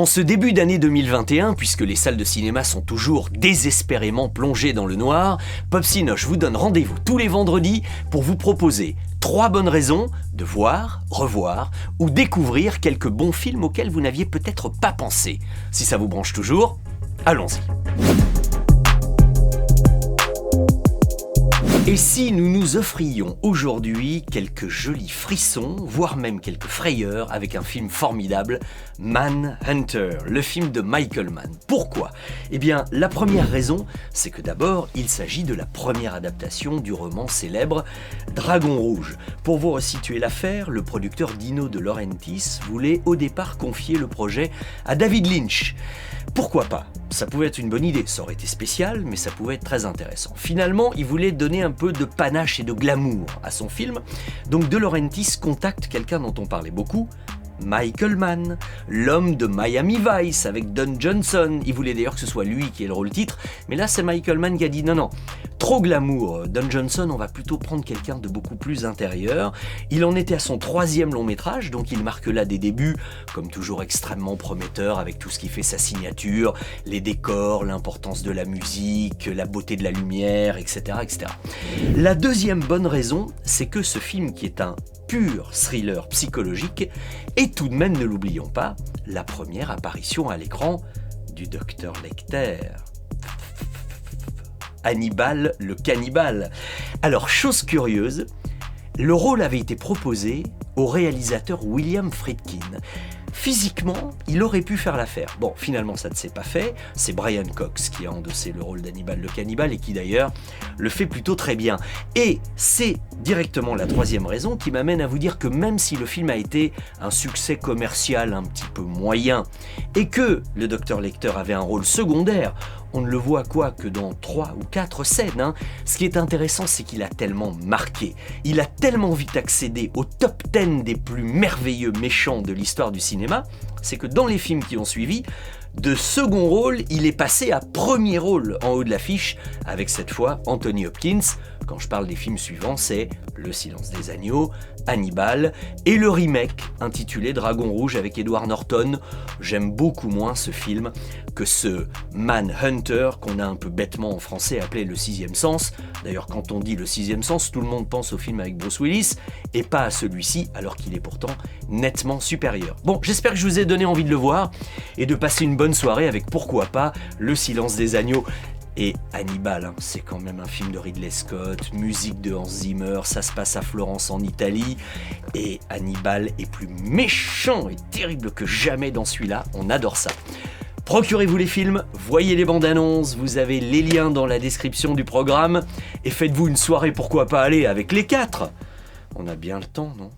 En ce début d'année 2021, puisque les salles de cinéma sont toujours désespérément plongées dans le noir, Popsinoche vous donne rendez-vous tous les vendredis pour vous proposer 3 bonnes raisons de voir, revoir ou découvrir quelques bons films auxquels vous n'aviez peut-être pas pensé. Si ça vous branche toujours, allons-y. Et si nous nous offrions aujourd'hui quelques jolis frissons, voire même quelques frayeurs avec un film formidable, Manhunter, le film de Michael Mann. Pourquoi ? Eh bien, la première raison, c'est que d'abord, il s'agit de la première adaptation du roman célèbre Dragon Rouge. Pour vous resituer l'affaire, le producteur Dino De Laurentiis voulait au départ confier le projet à David Lynch. Pourquoi pas ? Ça pouvait être une bonne idée, ça aurait été spécial, mais ça pouvait être très intéressant. Finalement, il voulait donner un peu de panache et de glamour à son film, donc De Laurentiis contacte quelqu'un dont on parlait beaucoup, Michael Mann, l'homme de Miami Vice avec Don Johnson. Il voulait d'ailleurs que ce soit lui qui ait le rôle titre, mais là c'est Michael Mann qui a dit non, trop glamour. Don Johnson, on va plutôt prendre quelqu'un de beaucoup plus intérieur. Il en était à son 3e long métrage, donc il marque là des débuts, comme toujours extrêmement prometteurs, avec tout ce qui fait sa signature, les décors, l'importance de la musique, la beauté de la lumière, etc., etc. La deuxième bonne raison, c'est que ce film qui est un pur thriller psychologique est tout de même, ne l'oublions pas, la première apparition à l'écran du Dr Lecter. Hannibal le cannibale. Alors, chose curieuse, le rôle avait été proposé au réalisateur William Friedkin. Physiquement, il aurait pu faire l'affaire. Bon, finalement, ça ne s'est pas fait. C'est Brian Cox qui a endossé le rôle d'Hannibal le cannibale et qui d'ailleurs le fait plutôt très bien. Et c'est directement la 3e raison qui m'amène à vous dire que même si le film a été un succès commercial un petit peu moyen et que le Dr Lecter avait un rôle secondaire, on ne le voit que dans 3 ou 4 scènes. Ce qui est intéressant, c'est qu'il a tellement marqué. Il a tellement vite accédé au top 10 des plus merveilleux méchants de l'histoire du cinéma, c'est que dans les films qui ont suivi, de second rôle, il est passé à premier rôle en haut de l'affiche, avec cette fois Anthony Hopkins. Quand je parle des films suivants, c'est Le Silence des Agneaux, Hannibal et le remake intitulé Dragon Rouge avec Edward Norton. J'aime beaucoup moins ce film que ce Manhunter qu'on a un peu bêtement en français appelé Le Sixième Sens. D'ailleurs, quand on dit Le Sixième Sens, tout le monde pense au film avec Bruce Willis et pas à celui-ci, alors qu'il est pourtant nettement supérieur. Bon, j'espère que je vous ai donné envie de le voir et de passer une bonne soirée avec, pourquoi pas, Le Silence des Agneaux. Et Hannibal, c'est quand même un film de Ridley Scott, musique de Hans Zimmer, ça se passe à Florence en Italie, et Hannibal est plus méchant et terrible que jamais dans celui-là, on adore ça. Procurez-vous les films, voyez les bandes annonces, vous avez les liens dans la description du programme, et faites-vous une soirée pourquoi pas aller avec les 4. On a bien le temps, non ?